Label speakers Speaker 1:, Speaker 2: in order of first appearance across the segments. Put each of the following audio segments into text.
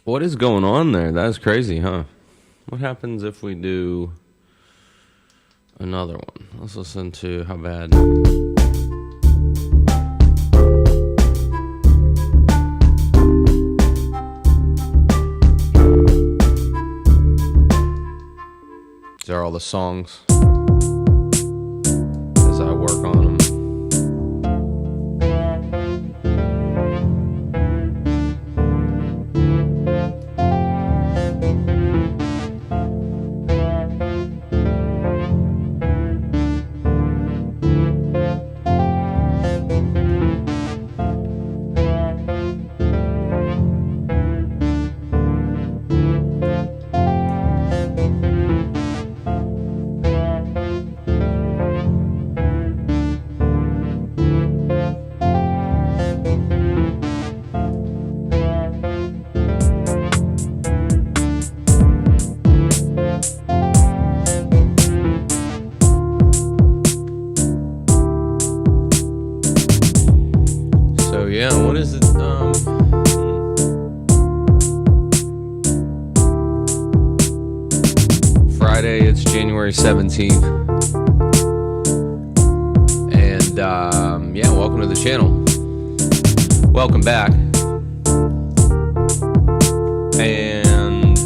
Speaker 1: What is going on there? That's crazy, huh? What happens if we do another one? Let's listen to How Bad. These are all the songs as I work on them. Yeah, what is it? Friday, it's January 17th. And, yeah, welcome to the channel. Welcome back. And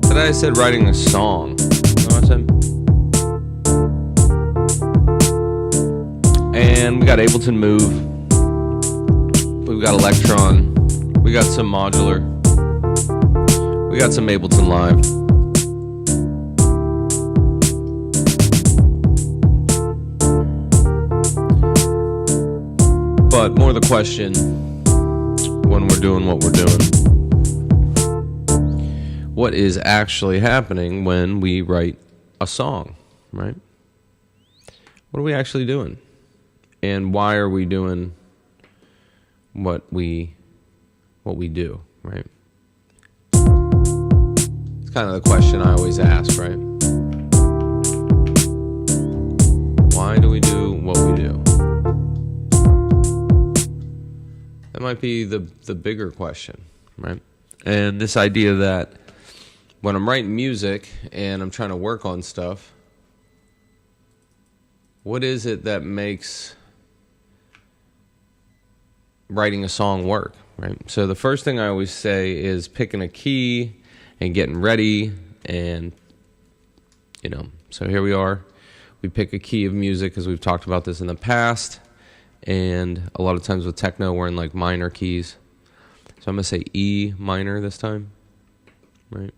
Speaker 1: today I said writing a song. You know what I said? And we got Ableton Move. We've got Elektron, we got some modular, we got some Ableton Live. But more the question when we're doing what we're doing. What is actually happening when we write a song, right? What are we actually doing? And why are we doing what we do, right? It's kind of the question I always ask, right? Why do we do what we do? That might be the bigger question, right? And this idea that when I'm writing music and I'm trying to work on stuff, what is it that makes writing a song work, right? So the first thing I always say is picking a key and getting ready, and so here we are. We pick a key of music because we've talked about this in the past, and a lot of times with techno we're in like minor keys. So I'm gonna say E minor this time, right?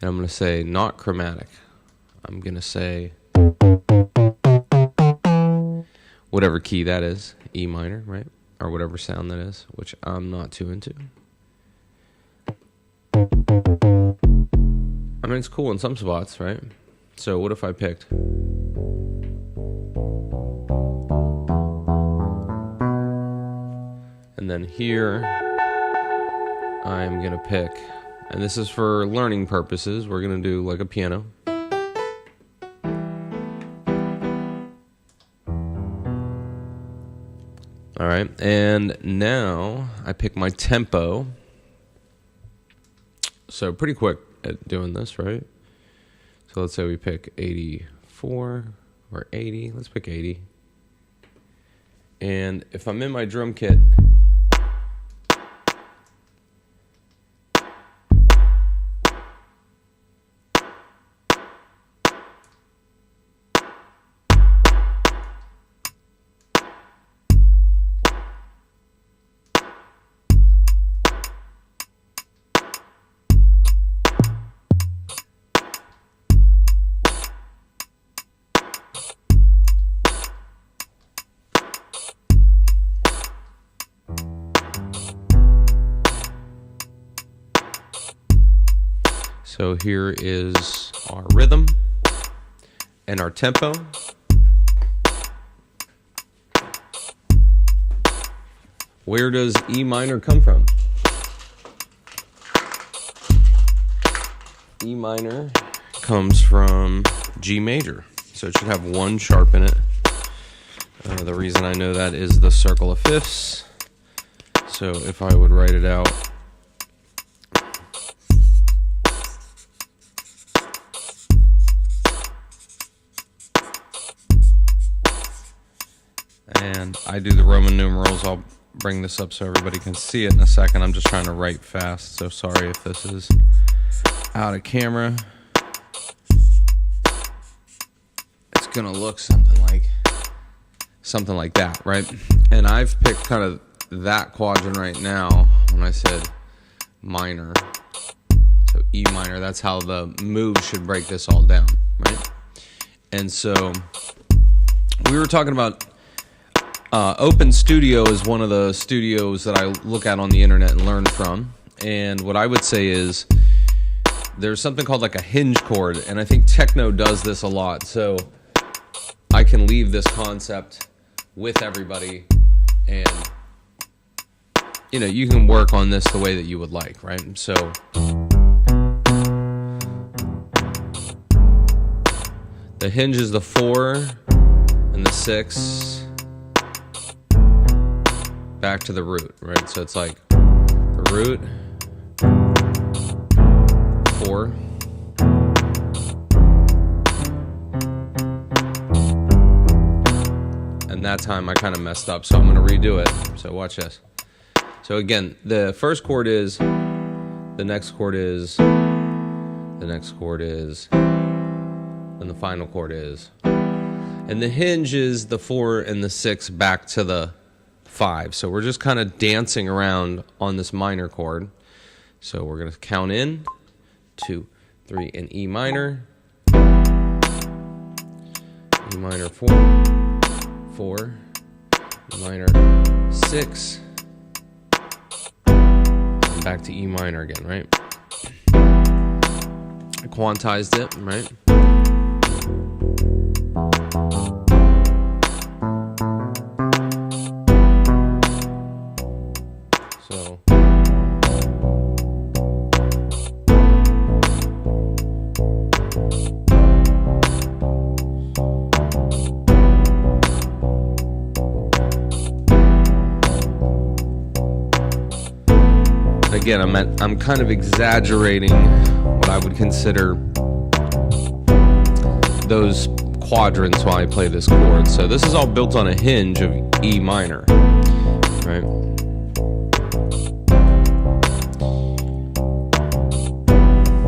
Speaker 1: And I'm gonna say not chromatic. I'm gonna say whatever key that is, E minor, right? Or whatever sound that is, which I'm not too into. I mean, it's cool in some spots, right? So what if I picked? And then here, I'm gonna pick, and this is for learning purposes, we're gonna do like a piano. All right, and now I pick my tempo. So pretty quick at doing this, right? So let's say we pick 84 or 80. Let's pick 80. And if I'm in my drum kit, so here is our rhythm and our tempo. Where does E minor come from? E minor comes from G major, so it should have one sharp in it. The reason I know that is the circle of fifths. So if I would write it out I do the Roman numerals. I'll bring this up so everybody can see it in a second. I'm just trying to write fast, so sorry if this is out of camera. It's gonna look something like that, right? And I've picked kind of that quadrant right now when I said minor. So E minor, that's how the move should break this all down, right? And so we were talking about Open Studio is one of the studios that I look at on the internet and learn from. And what I would say is there's something called like a hinge chord, and I think techno does this a lot. So I can leave this concept with everybody, and you can work on this the way that you would like, right? So the hinge is the 4 and the 6 back to the root, right? So it's like the root, 4, and that time I kind of messed up, so I'm going to redo it. So watch this. So again, the first chord is, the next chord is, the next chord is, and the final chord is. And the hinge is the 4 and the 6 back to the 5. So we're just kind of dancing around on this minor chord. So we're going to count in 2, 3, and E minor. E minor 4, 4, E minor 6, and back to E minor again, right? I quantized it, right? So again, I'm kind of exaggerating what I would consider those quadrants while I play this chord. So this is all built on a hinge of E minor, right?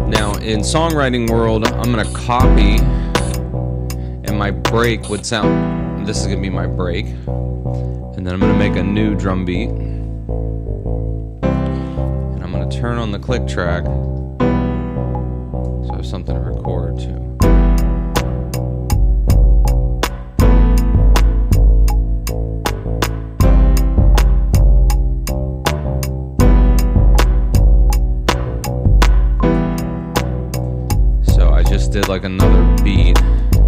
Speaker 1: Now in songwriting world, I'm gonna copy, and my break would sound, this is gonna be my break, and then I'm gonna make a new drum beat. I'm going to turn on the click track so I have something to record to. So I just did like another beat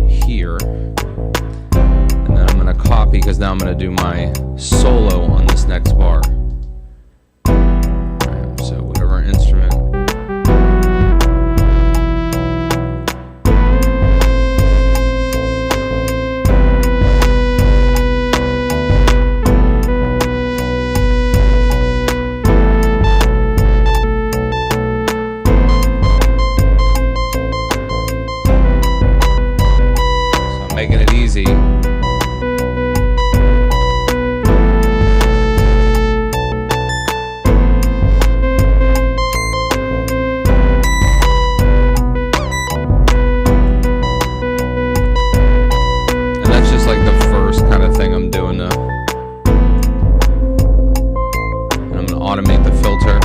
Speaker 1: here, and then I'm going to copy because now I'm going to do my solo on this next bar. Instrument. So I'm making it easy. Automate the filter.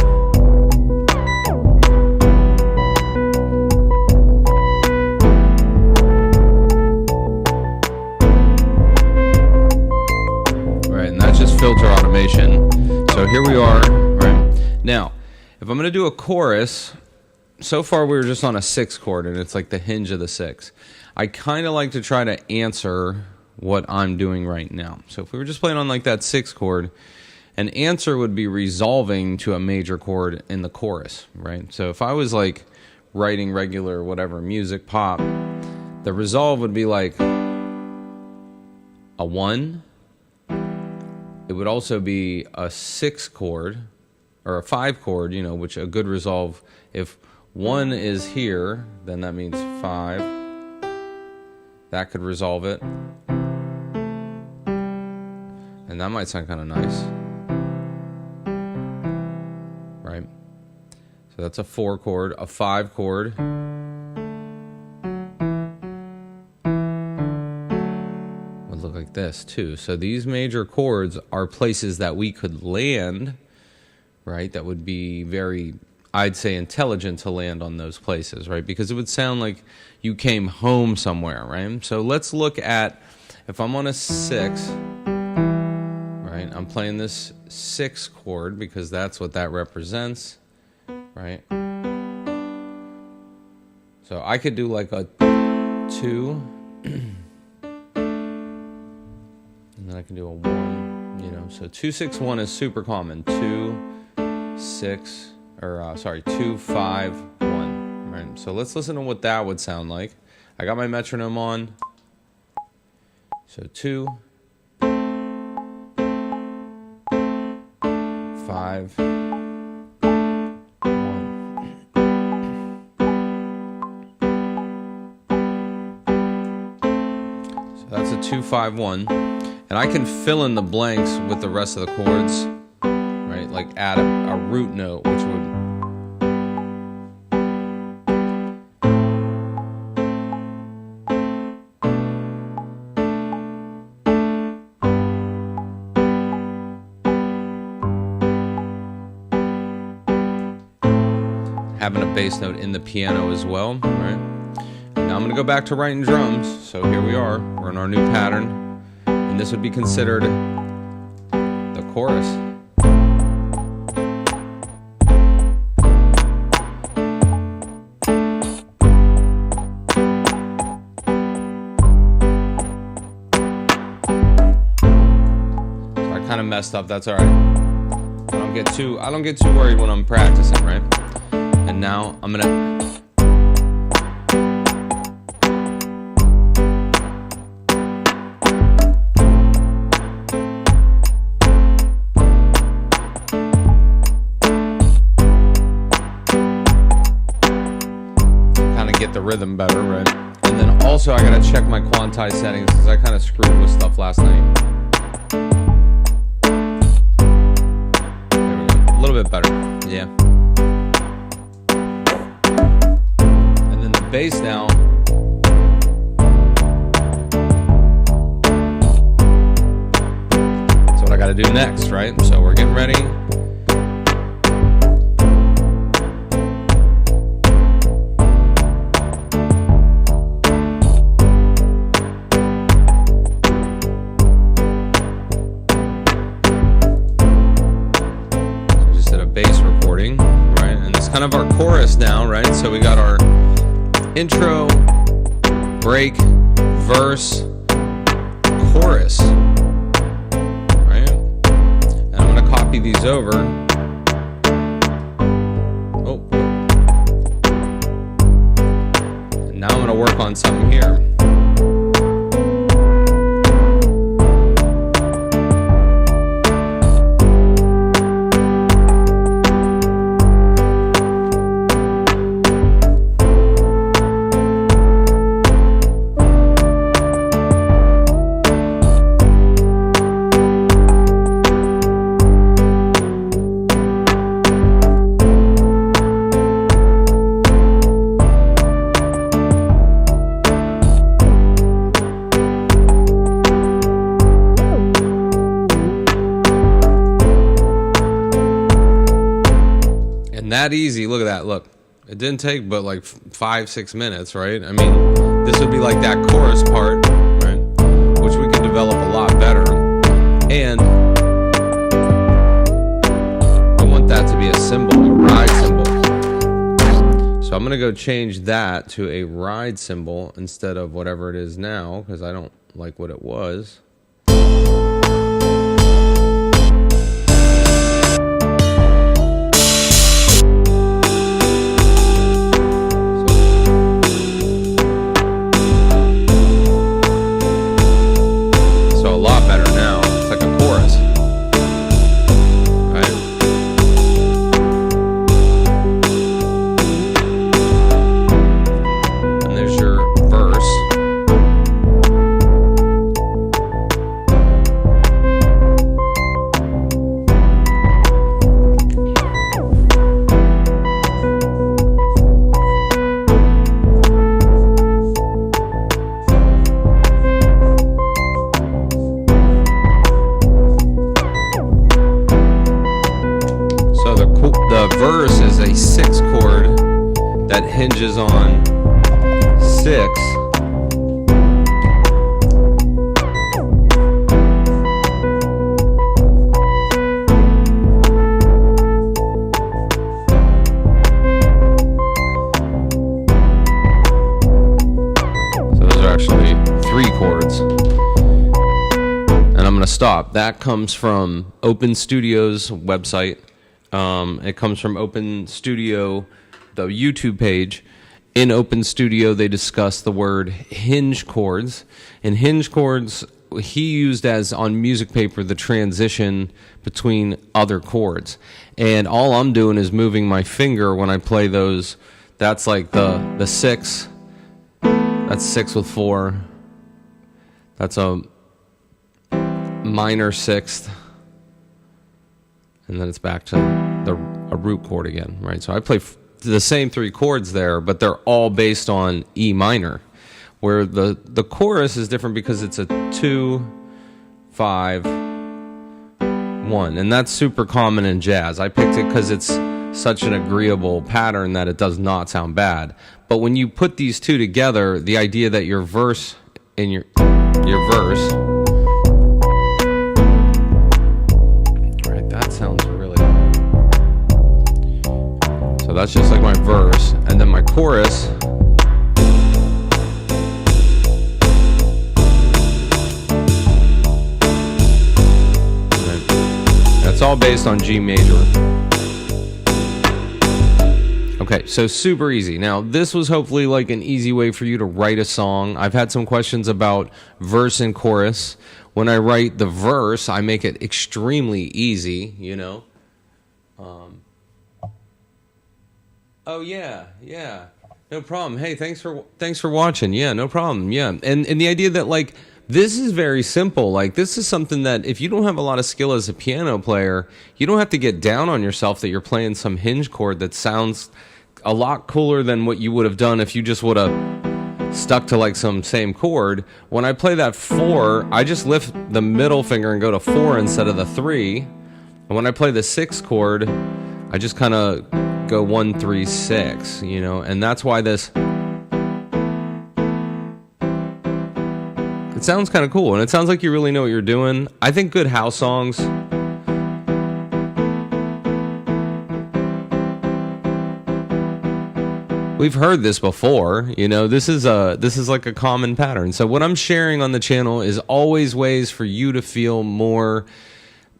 Speaker 1: Right, and that's just filter automation. So here we are, right? Now, if I'm going to do a chorus, so far we were just on a 6 chord, and it's like the hinge of the 6. I kind of like to try to answer what I'm doing right now. So if we were just playing on like that 6 chord, an answer would be resolving to a major chord in the chorus, right? So if I was like writing regular whatever music, pop, the resolve would be like a 1. It would also be a 6 chord or a 5 chord, which a good resolve, if 1 is here, then that means 5. That could resolve it. And that might sound kind of nice. Right? So that's a 4 chord, a 5 chord. Would look like this too. So these major chords are places that we could land, right? That would be very, I'd say, intelligent to land on those places, right? Because it would sound like you came home somewhere, right? So let's look at, if I'm on a 6, right? I'm playing this 6 chord because that's what that represents, right? So I could do like a 2, and then I can do a 1, you know. So 2, 6, 1 is super common. 2, 6, or 2, 5, 1. Right. So let's listen to what that would sound like. I got my metronome on. So 2, 5, 1. So that's a 2, 5, 1. And I can fill in the blanks with the rest of the chords, right? Like add a root note, which would... having a bass note in the piano as well, right? Now I'm going to go back to writing drums. So here we are. We're in our new pattern. And this would be considered the chorus. So I kind of messed up. That's all right. I don't get too worried when I'm practicing, right? And now I'm gonna get the rhythm better, right? And then also I gotta check my quantize settings because I kind of screwed with stuff last night. There we go. A little bit better, yeah. And then the bass now. That's what I gotta do next, right? So we're getting ready. Kind of our chorus now, right? So we got our intro, break, verse, chorus, right? And I'm going to copy these over. Oh. And now I'm going to work on something here. That easy. Look at that. Look, it didn't take but like 5-6 minutes, right? I mean, this would be like that chorus part, right? Which we can develop a lot better. And I want that to be a cymbal, a ride cymbal. So I'm gonna go change that to a ride cymbal instead of whatever it is now, because I don't like what it was. that hinges on 6. Actually 3 chords, and I'm gonna stop. That comes from Open Studio's website. It comes from Open Studio, the YouTube page. In Open Studio, they discuss the word hinge chords, and hinge chords he used as on music paper the transition between other chords. And all I'm doing is moving my finger when I play those. That's like the 6. That's 6 with 4. That's a minor 6th. And then it's back to a root chord again, right? So I play the same 3 chords there, but they're all based on E minor. Where the chorus is different because it's a 2, 5, 1. And that's super common in jazz. I picked it because it's such an agreeable pattern that it does not sound bad. But when you put these two together, the idea that your verse in your verse, right, that sounds really, so that's just like my verse, and then my chorus, that's all based on G major. Okay, so super easy. Now, this was hopefully like an easy way for you to write a song. I've had some questions about verse and chorus. When I write the verse, I make it extremely easy, you know. Oh yeah, no problem. Hey, thanks for watching. Yeah, no problem. Yeah, and the idea that like this is very simple. Like this is something that if you don't have a lot of skill as a piano player, you don't have to get down on yourself that you're playing some hinge chord that sounds a lot cooler than what you would have done if you just would have stuck to like some same chord. When I play that 4, I just lift the middle finger and go to 4 instead of the 3. And when I play the 6 chord, I just kind of go 1, 3, 6, you know, and that's why this, it sounds kind of cool, and it sounds like you really know what you're doing. I think good house songs, we've heard this before, you know, this is like a common pattern. So what I'm sharing on the channel is always ways for you to feel more,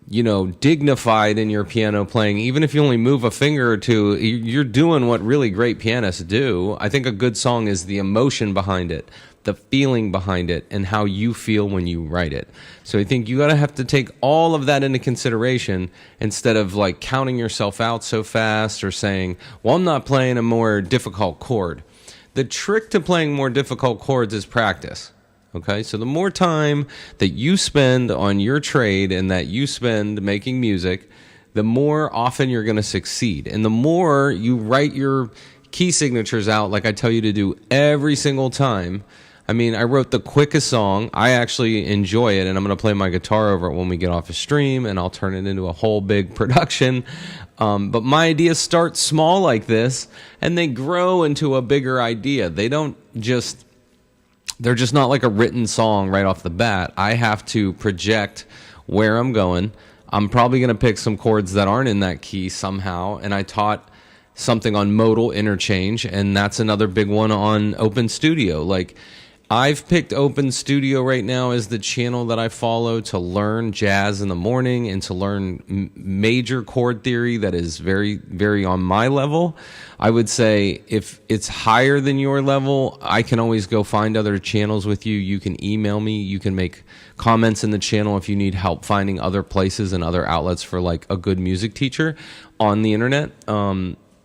Speaker 1: you know, dignified in your piano playing. Even if you only move a finger or two, you're doing what really great pianists do. I think a good song is the emotion behind it, the feeling behind it, and how you feel when you write it. So I think you gotta have to take all of that into consideration instead of like counting yourself out so fast or saying, well, I'm not playing a more difficult chord. The trick to playing more difficult chords is practice. Okay, so the more time that you spend on your trade and that you spend making music, the more often you're going to succeed. And the more you write your key signatures out like I tell you to do every single time. I mean, I wrote the quickest song. I actually enjoy it, and I'm going to play my guitar over it when we get off a stream, and I'll turn it into a whole big production. But my ideas start small like this, and they grow into a bigger idea. They're just not like a written song right off the bat. I have to project where I'm going. I'm probably going to pick some chords that aren't in that key somehow, and I taught something on modal interchange, and that's another big one on Open Studio. Like, I've picked Open Studio right now as the channel that I follow to learn jazz in the morning and to learn major chord theory that is very, very on my level. I would say if it's higher than your level, I can always go find other channels with you. You can email me. You can make comments in the channel if you need help finding other places and other outlets for like a good music teacher on the internet.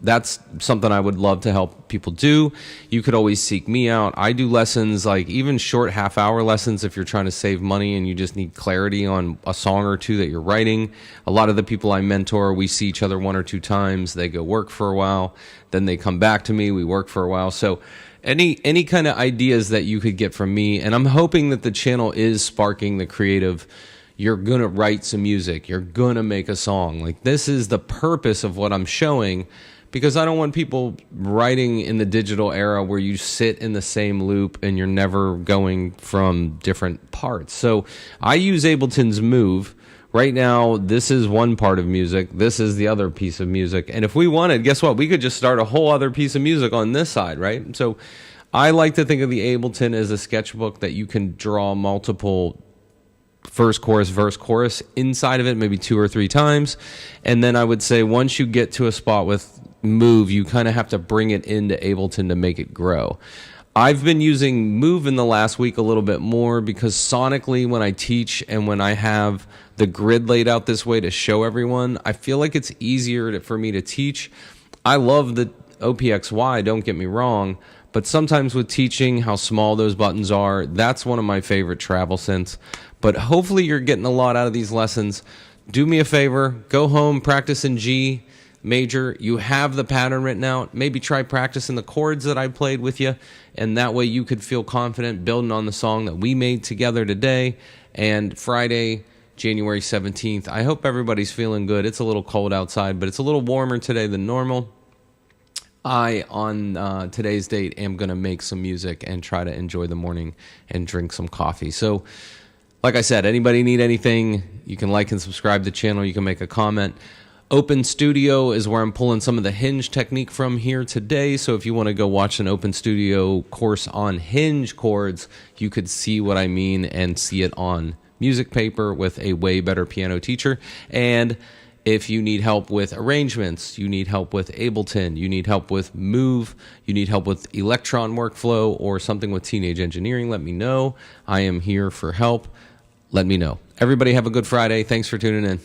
Speaker 1: That's something I would love to help people do. You could always seek me out. I do lessons, like even short half-hour lessons if you're trying to save money and you just need clarity on a song or two that you're writing. A lot of the people I mentor, we see each other 1 or 2 times. They go work for a while. Then they come back to me. We work for a while. So any kind of ideas that you could get from me. And I'm hoping that the channel is sparking the creative. You're going to write some music. You're going to make a song. Like, this is the purpose of what I'm showing. because I don't want people writing in the digital era where you sit in the same loop and you're never going from different parts. So I use Ableton's Move. Right now, this is one part of music. This is the other piece of music. And if we wanted, guess what? We could just start a whole other piece of music on this side, right? So I like to think of the Ableton as a sketchbook that you can draw multiple verse, chorus inside of it, maybe 2 or 3 times. And then I would say once you get to a spot with Move, you kind of have to bring it into Ableton to make it grow. I've been using Move in the last week a little bit more because sonically when I teach and when I have the grid laid out this way to show everyone, I feel like it's easier for me to teach. I love the OPXY, don't get me wrong, but sometimes with teaching how small those buttons are, that's one of my favorite travel synths. But hopefully you're getting a lot out of these lessons. Do me a favor, go home, practice in G major. You have the pattern written out. Maybe try practicing the chords that I played with you, and that way you could feel confident building on the song that we made together today. And Friday, January 17th, I hope everybody's feeling good. It's a little cold outside, but it's a little warmer today than normal. I, on today's date, am going to make some music and try to enjoy the morning and drink some coffee. So, like I said, anybody need anything, you can like and subscribe to the channel. You can make a comment. Open Studio is where I'm pulling some of the hinge technique from here today. So if you want to go watch an Open Studio course on hinge chords, you could see what I mean and see it on music paper with a way better piano teacher. And if you need help with arrangements, you need help with Ableton, you need help with Move, you need help with Elektron workflow or something with teenage engineering, let me know. I am here for help. Let me know. Everybody have a good Friday. Thanks for tuning in.